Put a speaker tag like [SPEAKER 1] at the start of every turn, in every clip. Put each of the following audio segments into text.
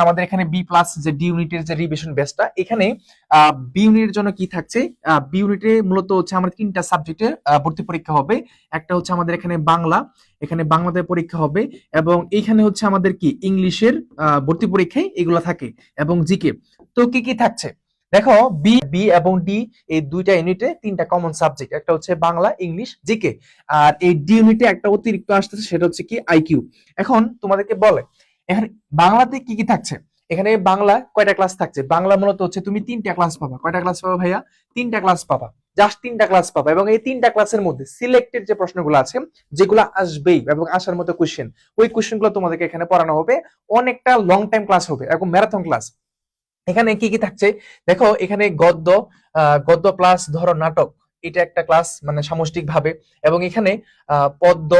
[SPEAKER 1] আমাদের এখানে B plus যে ডি ইউনিটের যে রিভিশন বেসটা, এখানে বি ইউনিটের জন্য কি থাকছে, বি ইউনিটে মূলত হচ্ছে আমাদের তিনটা সাবজেক্টে ভর্তি পরীক্ষা হবে। একটা হচ্ছে আমাদের এখানে বাংলা, এখানে বাংলাতে পরীক্ষা হবে, এবং এইখানে হচ্ছে আমাদের কি ইংলিশের ভর্তি পরীক্ষায় এগুলো থাকে, এবং জিকে। তো কি কি থাকছে দেখো, বি বি এবং ডি এই দুইটা ইউনিটে তিনটা কমন সাবজেক্ট, একটা হচ্ছে বাংলা, ইংলিশ, জিকে। আর এই ডি ইউনিটে একটা অতিরিক্ত আসতেছে, সেটা হচ্ছে কি আইকিউ। এখন তোমাদেরকে বলে এখানে বাংলাতে কি কি থাকছে, এখানে বাংলা কয়টা ক্লাস থাকছে, বাংলা মূলত হচ্ছে তুমি তিনটা ক্লাস পাবা। কয়টা ক্লাস পাবা ভাইয়া? তিনটা ক্লাস পাবা, জাস্ট তিনটা ক্লাস পাবা। এবং এই তিনটা ক্লাসের মধ্যে সিলেক্টেড যে প্রশ্নগুলো আছে, যেগুলো আসবেই এবং আসার মতো কোশ্চেন, ওই কোশ্চেনগুলো তোমাদেরকে এখানে পড়ানো হবে। অনেকটা লং টাইম ক্লাস হবে, এবং ম্যারাথন ক্লাস। এখানে কি কি থাকছে দেখো, এখানে গদ্য, গদ্য প্লাস ধরো নাটক, এটা একটা ক্লাস মানে সামষ্টিক ভাবে। এবং এখানে পদ্য,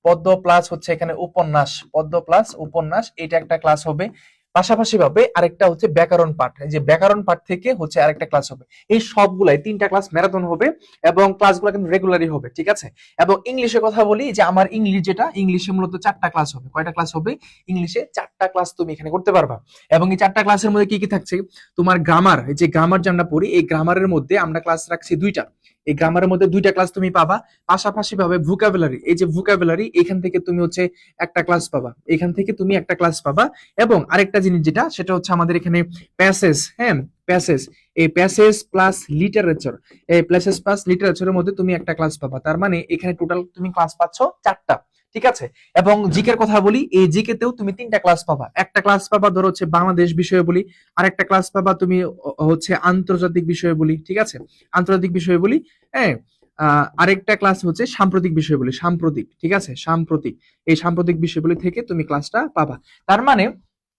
[SPEAKER 1] পদ্য প্লাস হচ্ছে এখানে উপন্যাস, পদ্য প্লাস উপন্যাস, এটা একটা ক্লাস হবে। পাশাপাশি ভাবে আরেকটা হচ্ছে ব্যাকরণ পাঠ, এই যে ব্যাকরণ পাঠ থেকে হচ্ছে আরেকটা ক্লাস হবে। এই সবগুলাই তিনটা ক্লাস ম্যারাথন হবে, এবং ক্লাসগুলো কিন্তু রেগুলারই হবে, ঠিক আছে। এবং ইংলিশের কথা বলি, যে আমার ইংলিশ যেটা, ইংলিশে মূলত 4টা ক্লাস হবে। কয়টা ক্লাস হবে? ইংলিশে 4টা ক্লাস তুমি এখানে করতে পারবা। এবং এই 4টা ক্লাসের মধ্যে কি কি থাকছে, তোমার গ্রামার, এই যে গ্রামার যে আমরা পড়ি, এই গ্রামারের মধ্যে আমরা ক্লাস রাখছি 2টা। এই গ্রামারের মধ্যে 2টা ক্লাস তুমি পাবা। পাশাপাশি ভাবে ভোকাবুলারি, এই যে ভোকাবুলারি, এখান থেকে তুমি হচ্ছে একটা ক্লাস পাবা, এখান থেকে তুমি একটা ক্লাস পাবা। এবং আরেকটা জিনিস যেটা, সেটা হচ্ছে আমাদের এখানে প্যাসেজ, হ্যাঁ প্যাসেজ, এই প্যাসেজ প্লাস লিটারেচার, এই প্যাসেজ প্লাস লিটারেচারের মধ্যে তুমি একটা ক্লাস পাবা। তার মানে এখানে টোটাল তুমি ক্লাস পাচ্ছ 4টা, ঠিক আছে। এবং জিকের কথা বলি, এই জিকে তেও তুমি 3টা ক্লাস পাবা। একটা ক্লাস পাবা ধরো হচ্ছে বাংলাদেশ বিষয়ে বলি, আর একটা ক্লাস পাবা তুমি হচ্ছে আন্তর্জাতিক বিষয়ে বলি, ঠিক আছে, আন্তর্জাতিক বিষয়ে বলি, হ্যাঁ। আরেকটা ক্লাস হচ্ছে সাম্প্রতিক বিষয় বলি, সাম্প্রতিক, ঠিক আছে, সাম্প্রতিক। এই সাম্প্রতিক বিষয়গুলি থেকে তুমি ক্লাসটা পাবা। তার মানে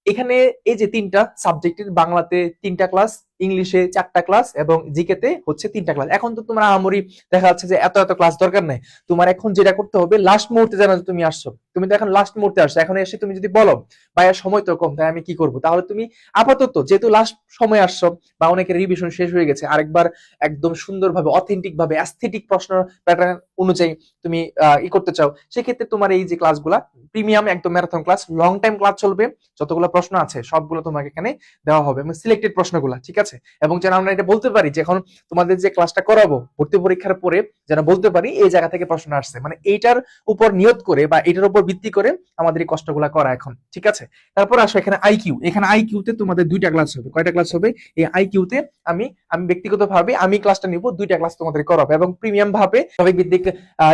[SPEAKER 1] এখানে এই যে 3টা সাবজেক্টের, বাংলাতে 3টা ক্লাস, ইংলিশে 4টা ক্লাস, এবং জিকেতে হচ্ছে 3টা ক্লাস। এখন তো তোমার আহামরি দেখা যাচ্ছে যে এত এত ক্লাস দরকার নাই। তোমার এখন যেটা করতে হবে, লাস্ট মুহূর্তে জানো যে তুমি আসছো, তুমি তো এখন লাস্ট মুহূর্তে আসছো, এখন এসে তুমি যদি বলো ভাইয়া সময় তো কম, তাই আমি কি করবো, তাহলে তুমি আপাতত যেহেতু লাস্ট সময় আসছো, বা অনেকের রিভিশন শেষ হয়ে গেছে, আরেকবার একদম সুন্দরভাবে অথেন্টিক ভাবে অ্যাস্থেটিক প্রশ্ন প্যাটার্ন অনুযায়ী তুমি করতে চাও, সেক্ষেত্রে তোমার এই যে ক্লাসগুলা প্রিমিয়াম একদম marathon class, long time class চলবে। যতগুলো প্রশ্ন আছে সবগুলো তোমাকে এখানে দেওয়া হবে, এবং সিলেক্টেড প্রশ্নগুলো, ঠিক আছে। এবং যেন আমরা এটা বলতে পারি যে এখন তোমাদের যে ক্লাসটা করাবো ভর্তি পরীক্ষার পরে, যেন বলতে পারি এই জায়গা থেকে প্রশ্ন আসছে, মানে এইটার উপর নিয়ত করে বা এটার উপর ভিত্তি করে আমাদের এই কষ্টগুলা করা এখন, ঠিক আছে। তারপর আসো এখানে আইকিউ, এখানে আইকিউতে তোমাদের 2টা ক্লাস হবে। কয়টা ক্লাস হবে? এই আইকিউতে আমি আমি ব্যক্তিগতভাবে আমি ক্লাসটা নিব, 2টা ক্লাস তোমাদের করাবো, এবং প্রিমিয়াম ভাবে টপিক ভিত্তিক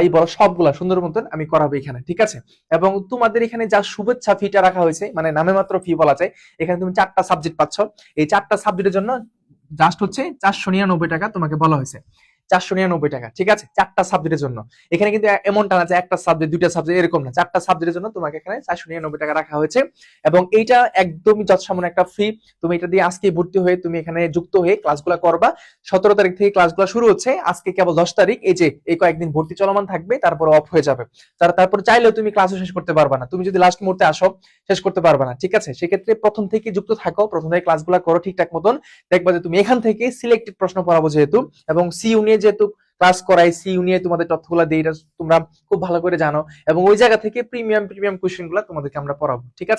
[SPEAKER 1] এই বড় সবগুলা সুন্দর মতন আমি করাবো এখানে, ঠিক আছে। এবং তোমাদের এখানে যা শুভেচ্ছা ফিটা রাখা হয়েছে, মানে নামে মাত্র ফি বলা যায়, এখানে তুমি 4টা সাবজেক্ট পাচ্ছ। এই 4টা সাবজেক্টের জন্য জাস্ট হচ্ছে 499 টাকা তোমাকে বলা হয়েছে, 499 টাকা, ঠিক আছে, 4টা সাবজেক্টের জন্য। এখানে কিন্তু এমনটা না যে একটা সাবজেক্ট 2টা সাবজেক্ট, এরকম না, 4টা সাবজেক্টের জন্য তোমাকে এখানে 499 টাকা রাখা হয়েছে। এবং এইটা একদমই যৎসামান্য একটা ফি। তুমি এটা দিয়ে আজকে ভর্তি হয়ে তুমি এখানে যুক্ত হয়ে ক্লাসগুলো করবা। 17 তারিখ থেকে ক্লাসগুলো শুরু হচ্ছে, আজকে কেবল 10 তারিখ, এই যে এই কয়েকদিন ভর্তি চলমান থাকবে, তারপর অফ হয়ে যাবে। তারপর চাইলেও তুমি ক্লাসও শেষ করতে পারবা না, তুমি যদি লাস্ট মুহূর্তে আসো শেষ করতে পারবা না, ঠিক আছে। সেক্ষেত্রে প্রথম থেকে যুক্ত থাকো, প্রথম থেকে ক্লাসগুলো করো ঠিকঠাক মতন, দেখবা যে তুমি এখান থেকে সিলেক্টেড প্রশ্ন পড়াবো যেহেতু, এবং সিইউ নিয়ে যেহেতু ক্লাস করাই, সিইউ নিয়ে তোমাদের তথ্যগুলো দিই, এটা তোমরা খুব ভালো করে জানো। এবং ওই জায়গা থেকে প্রিমিয়াম প্রিমিয়াম কোশ্চেন গুলা তোমাদেরকে আমরা পড়াবো, ঠিক আছে।